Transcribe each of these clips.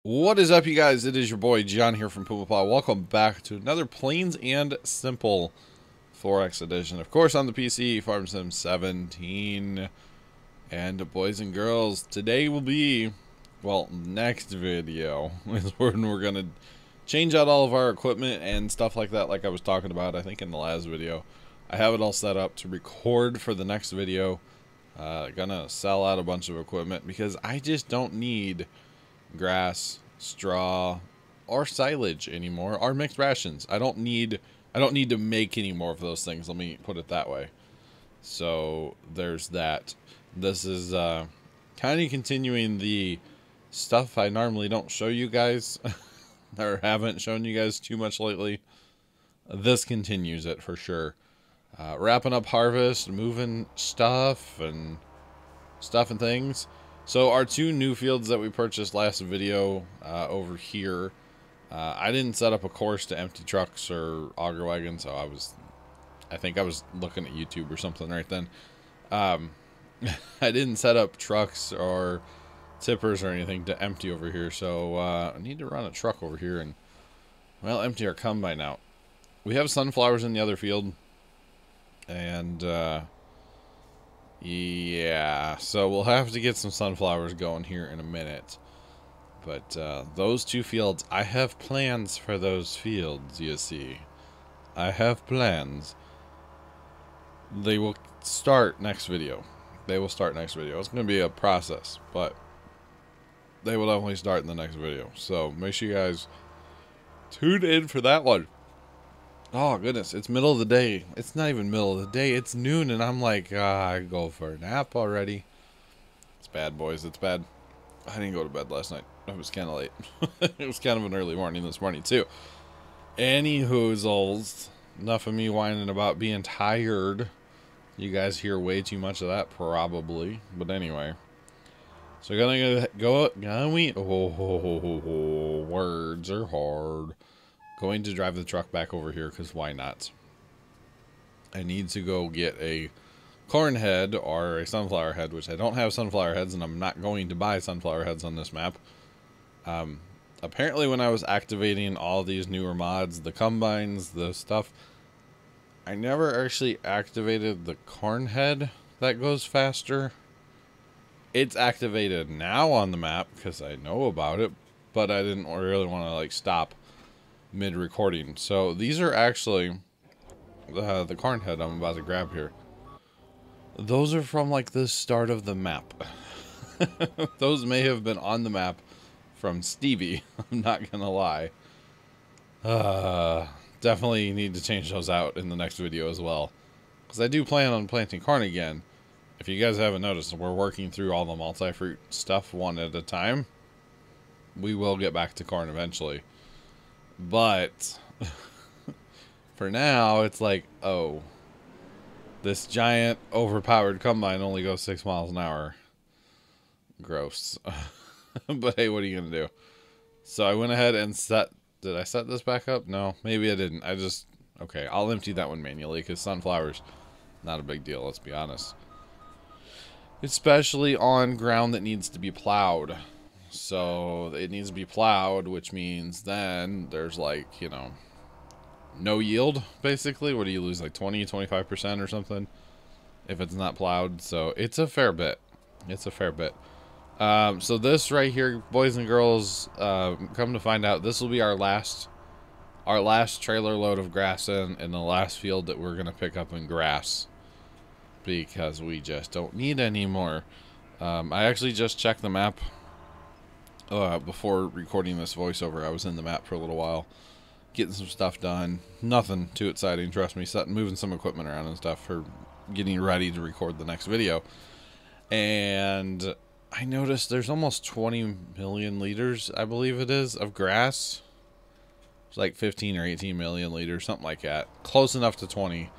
What is up, you guys? It is your boy John here from Pumaplow. Welcome back to another Plains and Simple 4X edition. Of course, on the PC, Farm Sim 17. And boys and girls, today will be, well, next video is when we're going to change out all of our equipment and stuff like that, like I was talking about, I think, in the last video. I have it all set up to record for the next video. Gonna sell out a bunch of equipment because I just don't need grass, straw, or silage anymore, or mixed rations. I don't need to make any more of those things, let me put it that way. So there's that. This is kind of continuing the stuff I normally don't show you guys or haven't shown you guys too much lately. This continues it for sure. Wrapping up harvest, moving stuff and things. So our two new fields that we purchased last video over here, I didn't set up a course to empty trucks or auger wagons, so I think I was looking at YouTube or something right then. I didn't set up trucks or tippers or anything to empty over here, so I need to run a truck over here and, well, empty our combine out. We have sunflowers in the other field, and yeah, so we'll have to get some sunflowers going here in a minute. But those two fields, I have plans for those fields, you see. I have plans. They will start next video. It's going to be a process, but they will definitely start in the next video. So make sure you guys tune in for that one. Oh, goodness. It's middle of the day. It's not even middle of the day. It's noon, and I'm like, I go for a nap already. It's bad, boys. It's bad. I didn't go to bed last night. It was kind of late. It was kind of an early morning this morning, too. Any hoozles. Enough of me whining about being tired. You guys hear way too much of that, probably. But anyway. So words are hard. Going to drive the truck back over here because why not? I need to go get a corn head or a sunflower head, which I don't have sunflower heads, and I'm not going to buy sunflower heads on this map. Apparently when I was activating all these newer mods, the combines, the stuff, I never actually activated the corn head that goes faster. It's activated now on the map because I know about it, but I didn't really want to like stop mid-recording. So these are actually the corn head I'm about to grab here. Those are from like the start of the map. Those may have been on the map from Stevie. I'm not gonna lie. Definitely need to change those out in the next video as well, because I do plan on planting corn again. If you guys haven't noticed, we're working through all the multi-fruit stuff one at a time. We will get back to corn eventually. But for now, it's like, oh, this giant overpowered combine only goes 6 miles an hour. Gross. But hey, what are you going to do? So I went ahead and did I set this back up? No, maybe I didn't. Okay, I'll empty that one manually because sunflowers, not a big deal, let's be honest. Especially on ground that needs to be plowed. So it needs to be plowed, which means then there's like, you know, no yield, basically. What do you lose, like 20-25% or something if it's not plowed? So it's a fair bit. It's a fair bit. So this right here, boys and girls, come to find out, this will be our last trailer load of grass in the last field that we're going to pick up in grass, because we just don't need any more. I actually just checked the map before recording this voiceover. I was in the map for a little while, getting some stuff done. Nothing too exciting, trust me. Moving some equipment around and stuff for getting ready to record the next video. And I noticed there's almost 20 million liters, I believe it is, of grass. It's like 15 or 18 million liters, something like that. Close enough to 20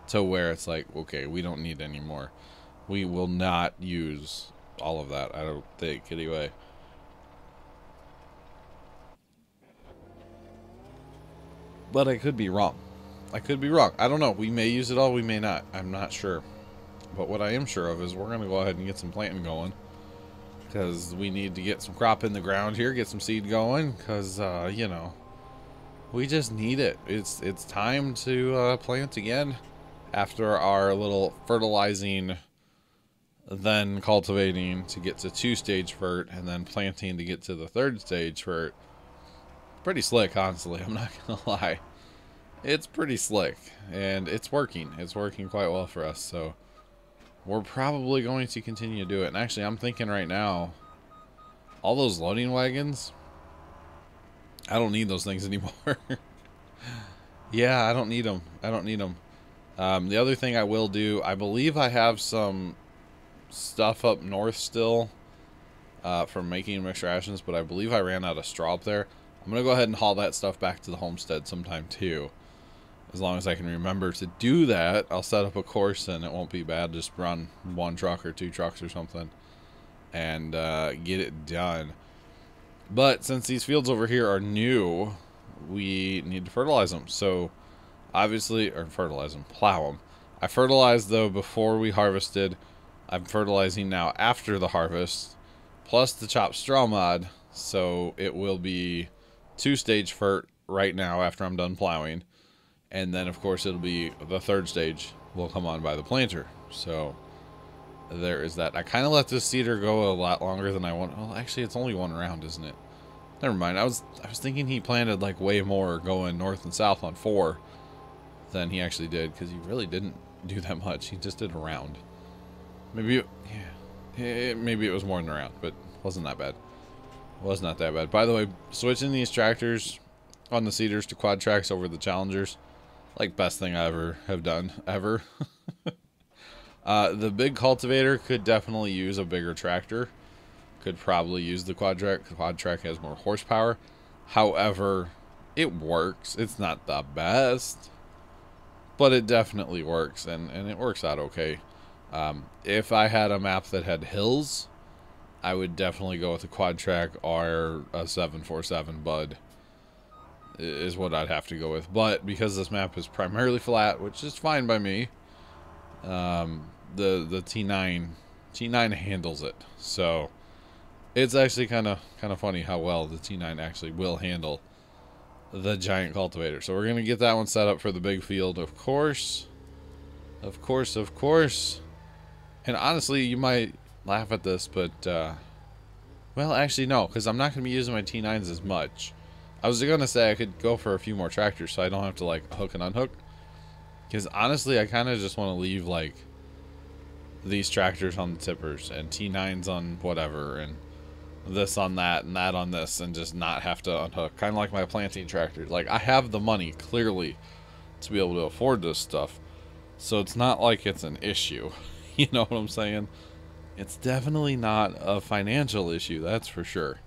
to where it's like, okay, we don't need any more. We will not use all of that, I don't think, anyway. But I could be wrong. I could be wrong. I don't know. We may use it all, we may not. I'm not sure. But what I am sure of is we're going to go ahead and get some planting going. because we need to get some crop in the ground here, get some seed going, because, you know, we just need it. It's time to plant again after our little fertilizing, then cultivating to get to 2-stage vert, and then planting to get to the 3rd stage vert. Pretty slick, honestly. I'm not gonna lie. It's pretty slick, and it's working. It's working quite well for us, so we're probably going to continue to do it. And actually, I'm thinking right now, all those loading wagons, I don't need those things anymore. Yeah, I don't need them. I don't need them. The other thing I will do, I believe I have some stuff up north still from making mixed rations, but I believe I ran out of straw up there. I'm going to go ahead and haul that stuff back to the homestead sometime too. As long as I can remember to do that, I'll set up a course and it won't be bad. Just run 1 truck or 2 trucks or something and get it done. But since these fields over here are new, we need to fertilize them. So obviously, or fertilize them, plow them. I fertilized though before we harvested. I'm fertilizing now after the harvest, plus the chopped straw mod. So it will be 2-stage fert right now after I'm done plowing. And then, of course, it'll be the 3rd stage will come on by the planter. So there is that. I kind of let this seeder go a lot longer than I want. Well, actually, it's only 1 round, isn't it? Never mind. I was thinking he planted like way more going north and south on 4 than he actually did, because he really didn't do that much. He just did a round. Maybe, maybe it was more than a round, but wasn't that bad. Was not that bad. By the way, switching these tractors on the seeders to quad tracks over the Challengers, like best thing I ever have done, ever. The big cultivator could definitely use a bigger tractor. Could probably use the quad track. The quad track has more horsepower. However, it works. It's not the best, but it definitely works, and it works out okay. If I had a map that had hills, I would definitely go with a quad track or a 747 Bud is what I'd have to go with. But because this map is primarily flat, which is fine by me, the T9 handles it. So it's actually kind of funny how well the T9 actually will handle the giant cultivator. So we're going to get that one set up for the big field, of course. Of course. And honestly, you might laugh at this, but well, actually no, because I'm not going to be using my T9s as much. I was going to say I could go for a few more tractors so I don't have to like hook and unhook, because honestly I kind of just want to leave like these tractors on the tippers and T9s on whatever and this on that and that on this, and just not have to unhook, kind of like my planting tractor. Like, I have the money clearly to be able to afford this stuff, so it's not like it's an issue. You know what I'm saying? It's definitely not a financial issue, that's for sure.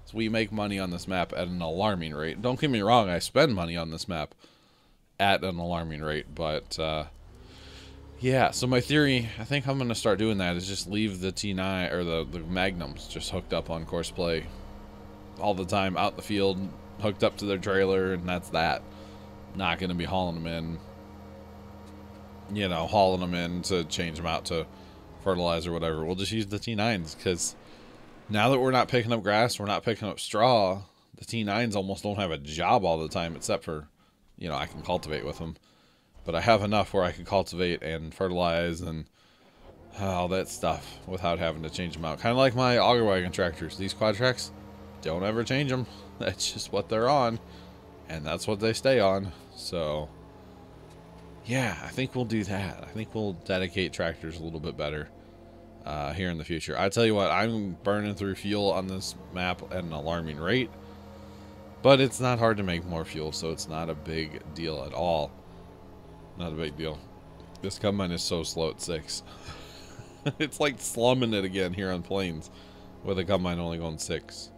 So we make money on this map at an alarming rate. Don't get me wrong, I spend money on this map at an alarming rate, but yeah, so my theory, I think I'm going to start doing that, is just leave the T9 or the Magnums just hooked up on course play all the time, out in the field, hooked up to their trailer, and that's that. Not going to be hauling them in, you know, hauling them in to change them out to fertilizer or whatever. We'll just use the T9s, because now that we're not picking up grass, we're not picking up straw, the T9s almost don't have a job all the time, except for, you know, I can cultivate with them. But I have enough where I can cultivate and fertilize and all that stuff without having to change them out. Kind of like my auger wagon tractors. These quad tracks, don't ever change them. That's just what they're on, and that's what they stay on. So yeah, I think we'll do that. I think we'll dedicate tractors a little bit better here in the future. I tell you what, I'm burning through fuel on this map at an alarming rate, but it's not hard to make more fuel, so it's not a big deal at all. Not a big deal. This combine is so slow at 6. It's like slumming it again here on plains, with a combine only going 6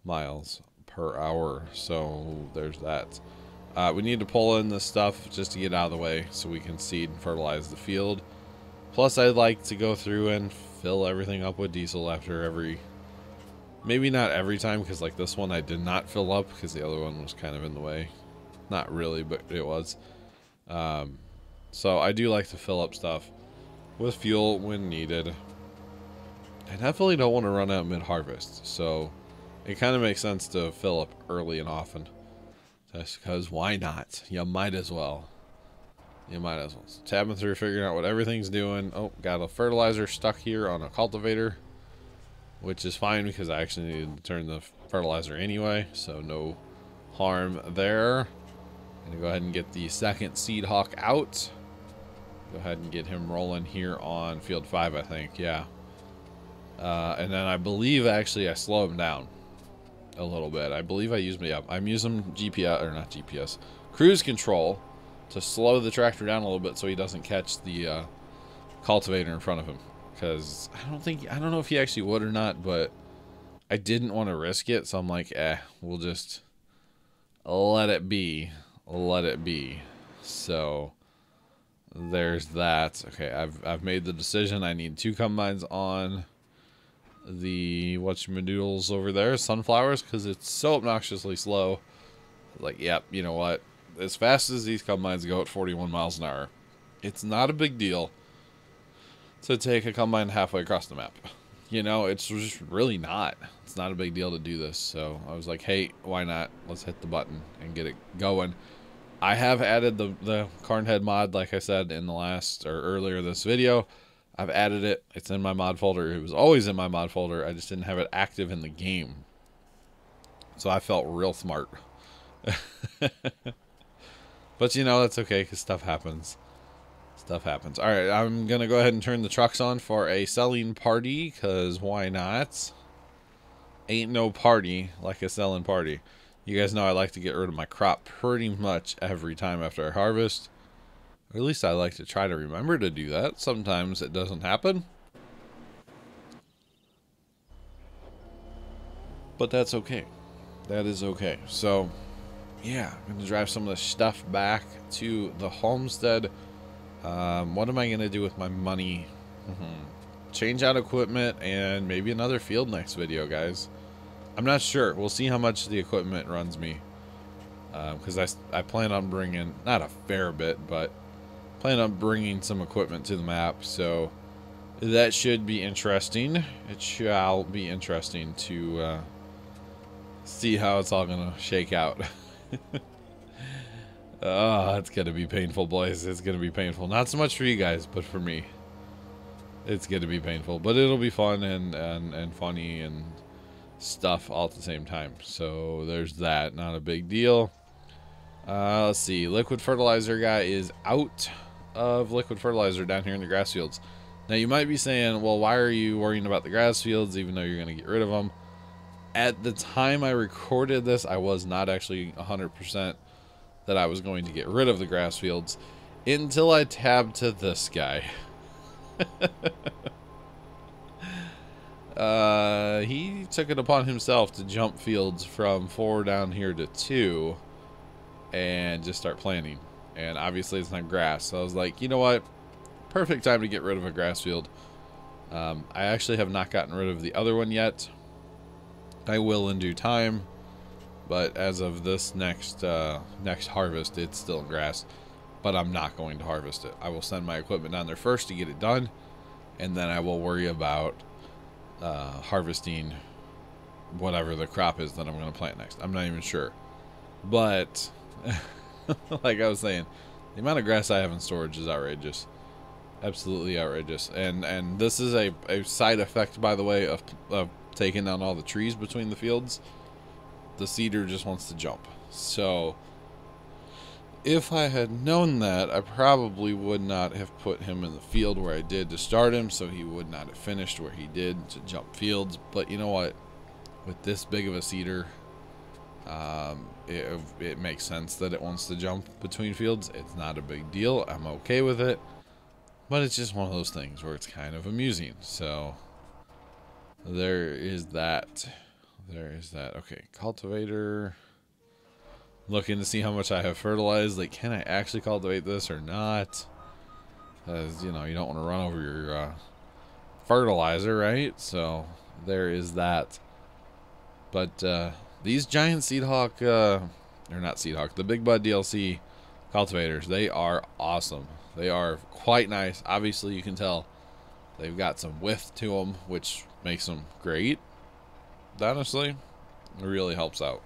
miles per hour. So there's that. We need to pull in this stuff just to get out of the way so we can seed and fertilize the field. Plus, I'd like to go through and fill everything up with diesel after every... Maybe not every time, because like this one I did not fill up because the other one was kind of in the way. Not really, but it was. So I do like to fill up stuff with fuel when needed. I definitely don't want to run out mid-harvest, so it kind of makes sense to fill up early and often. Just because why not? You might as well. You might as well. So tabbing through, figuring out what everything's doing. Oh, got a fertilizer stuck here on a cultivator, which is fine because I actually needed to turn the fertilizer anyway, so no harm there. I'm going to go ahead and get the second Seed Hawk out. Go ahead and get him rolling here on field 5, I think. Yeah. And then I believe actually I slow him down a little bit. I believe I use I'm using GPS, or not GPS, cruise control to slow the tractor down a little bit so he doesn't catch the cultivator in front of him. Because I don't know if he actually would or not, but I didn't want to risk it, so I'm like, we'll just let it be. Let it be. So there's that. Okay, I've made the decision. I need 2 combines on the whatchamadoodles over there, sunflowers, because it's so obnoxiously slow. Like, yep, you know what? As fast as these combines go at 41 miles an hour, it's not a big deal to take a combine halfway across the map. You know, it's just really not. It's not a big deal to do this. So I was like, hey, why not? Let's hit the button and get it going. I have added the Carnhead mod, like I said in the last or earlier this video. I've added it. It's in my mod folder. It was always in my mod folder. I just didn't have it active in the game. So I felt real smart. But, you know, that's okay because stuff happens. Stuff happens. All right, I'm going to go ahead and turn the trucks on for a selling party because why not? Ain't no party like a selling party. You guys know I like to get rid of my crop pretty much every time after I harvest. Or at least I like to try to remember to do that. Sometimes it doesn't happen. But that's okay. That is okay. So, yeah, I'm going to drive some of the stuff back to the homestead. What am I going to do with my money? Change out equipment and maybe another field next video, guys. I'm not sure. We'll see how much the equipment runs me. Because I plan on bringing, not a fair bit, but plan on bringing some equipment to the map. So that should be interesting. It shall be interesting to see how it's all going to shake out. Oh, it's going to be painful, boys. It's going to be painful. Not so much for you guys, but for me. It's going to be painful. But it'll be fun and funny and stuff all at the same time. So there's that. Not a big deal. Let's see. Liquid fertilizer guy is out of liquid fertilizer down here in the grass fields. Now, you might be saying, well, why are you worrying about the grass fields even though you're going to get rid of them? At the time I recorded this, I was not actually 100% that I was going to get rid of the grass fields until I tabbed to this guy. He took it upon himself to jump fields from 4 down here to 2 and just start planting. And obviously it's not grass, so I was like, you know what? Perfect time to get rid of a grass field. I actually have not gotten rid of the other one yet. I will in due time, but as of this next harvest, it's still in grass. But I'm not going to harvest it. I will send my equipment down there first to get it done, and then I will worry about harvesting whatever the crop is that I'm going to plant next. I'm not even sure. But, like I was saying, the amount of grass I have in storage is outrageous. Absolutely outrageous. And this is a side effect, by the way, of taking down all the trees between the fields. The cedar just wants to jump. So, if I had known that, I probably would not have put him in the field where I did to start him, so he would not have finished where he did to jump fields. But you know what? With this big of a cedar, it makes sense that it wants to jump between fields. It's not a big deal. I'm okay with it. But it's just one of those things where it's kind of amusing. So, there is that. There is that. Okay, cultivator. Looking to see how much I have fertilized. Like, can I actually cultivate this or not? Because, you know, you don't want to run over your fertilizer, right? So, there is that. But, these giant Seedhawk, or not Seedhawk, the Big Bud DLC cultivators, they are awesome. They are quite nice. Obviously, you can tell they've got some width to them, which makes them great. Honestly, it really helps out.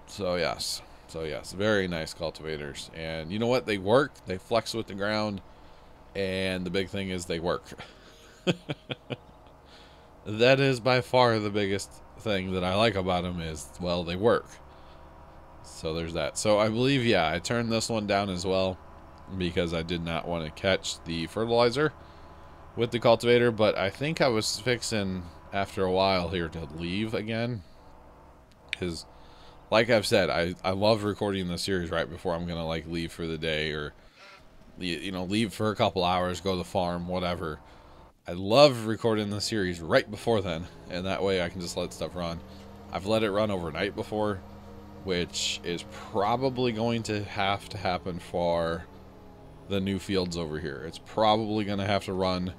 So yes, very nice cultivators. And you know what? They work. They flex with the ground. And the big thing is they work. That is by far the biggest thing that I like about them is, well, they work. So there's that. So I believe, yeah, I turned this one down as well because I did not want to catch the fertilizer with the cultivator. But I think I was fixing, after a while here, to leave again. Because, like I've said, I love recording the series right before I'm going to, like, leave for the day or, you know, leave for a couple hours, go to the farm, whatever. I love recording the series right before then, and that way I can just let stuff run. I've let it run overnight before, which is probably going to happen for the new fields over here. It's probably going to have to run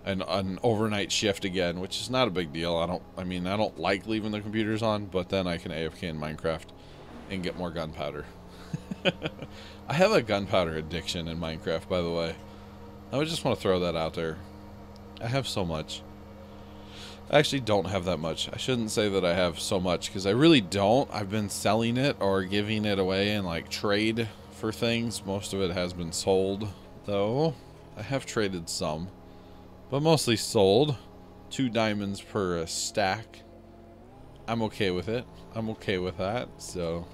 an overnight shift again, which is not a big deal. I don't like leaving the computers on, but then I can AFK in Minecraft and get more gunpowder. I have a gunpowder addiction in Minecraft, by the way. I would just want to throw that out there. I have so much. I actually don't have that much. I shouldn't say that I have so much, because I really don't. I've been selling it or giving it away in, like, trade for things. Most of it has been sold, though. I have traded some, but mostly sold. 2 diamonds per stack. I'm okay with it. I'm okay with that. So,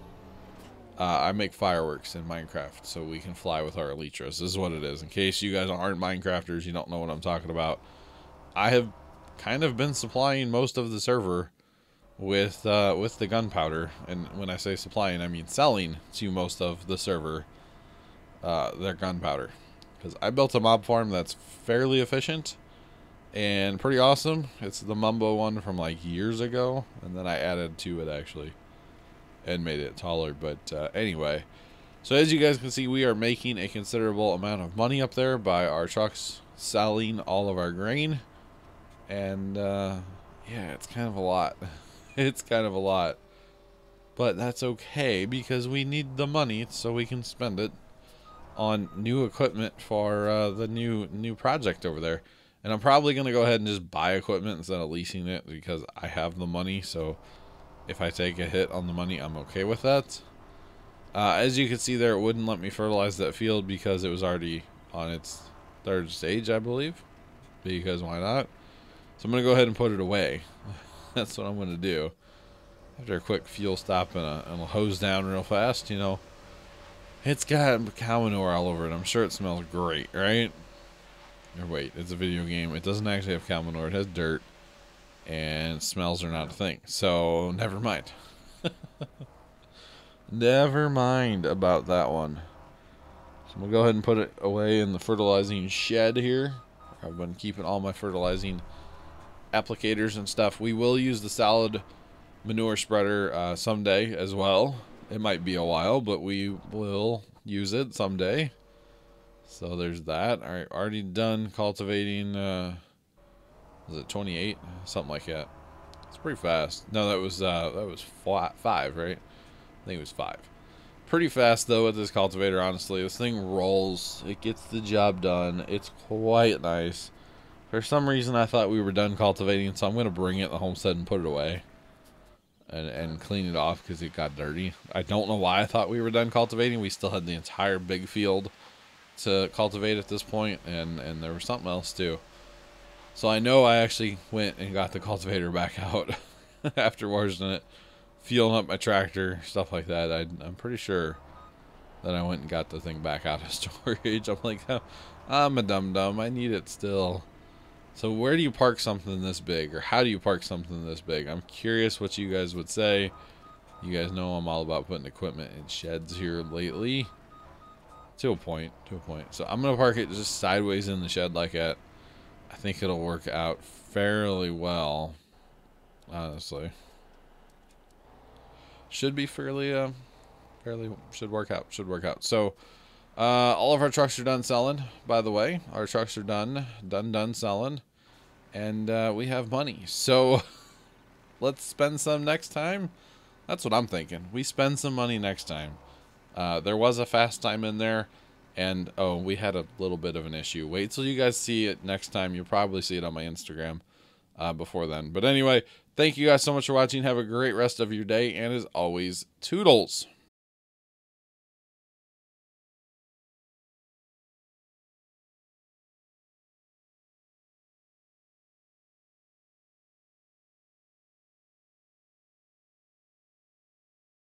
I make fireworks in Minecraft, so we can fly with our elytras. This is what it is. In case you guys aren't Minecrafters, you don't know what I'm talking about. I have kind of been supplying most of the server with the gunpowder, and when I say supplying, I mean selling to most of the server their gunpowder, because I built a mob farm that's fairly efficient and pretty awesome. It's the Mumbo one from like years ago, and then I added to it actually and made it taller. But anyway, so as you guys can see, we are making a considerable amount of money up there by our trucks selling all of our grain. And, yeah, it's kind of a lot. It's kind of a lot. But that's okay, because we need the money so we can spend it on new equipment for the new project over there. And I'm probably going to go ahead and just buy equipment instead of leasing it, because I have the money. So if I take a hit on the money, I'm okay with that. As you can see there, it wouldn't let me fertilize that field because it was already on its 3rd stage, I believe. Because why not? So I'm going to go ahead and put it away. That's what I'm going to do. After a quick fuel stop and a hose down real fast, you know. It's got cow manure all over it. I'm sure it smells great, right? Or wait, it's a video game. It doesn't actually have cow manure. It has dirt. And smells are not a thing. So, never mind. Never mind about that one. So I'm going to go ahead and put it away in the fertilizing shed here. I've been keeping all my fertilizing applicators and stuff. We will use the solid manure spreader someday as well. It might be a while, but we will use it someday. So there's that. Alright, already done cultivating, was it 28? Something like that. It's pretty fast. No, that was 5, right? I think it was 5. Pretty fast, though, with this cultivator, honestly. This thing rolls. It gets the job done. It's quite nice. For some reason, I thought we were done cultivating, so I'm going to bring it to the homestead and put it away. And clean it off because it got dirty. I don't know why I thought we were done cultivating. We still had the entire big field to cultivate at this point, and there was something else, too. So I know I actually went and got the cultivator back out afterwards, and it fueling up my tractor, stuff like that. I'm pretty sure that I went and got the thing back out of storage. I'm like, oh, I'm a dum-dum. I need it still. So where do you park something this big? Or how do you park something this big? I'm curious what you guys would say. You guys know I'm all about putting equipment in sheds here lately. To a point. So I'm going to park it just sideways in the shed like that. I think it'll work out fairly well. Honestly. Should be fairly should work out. So, all of our trucks are done selling, by the way. Our trucks are done selling. And, we have money. So, let's spend some next time. That's what I'm thinking. We spend some money next time. There was a fast time in there. And, oh, we had a little bit of an issue. Wait till you guys see it next time. You'll probably see it on my Instagram before then. But anyway, thank you guys so much for watching. Have a great rest of your day. And as always, toodles.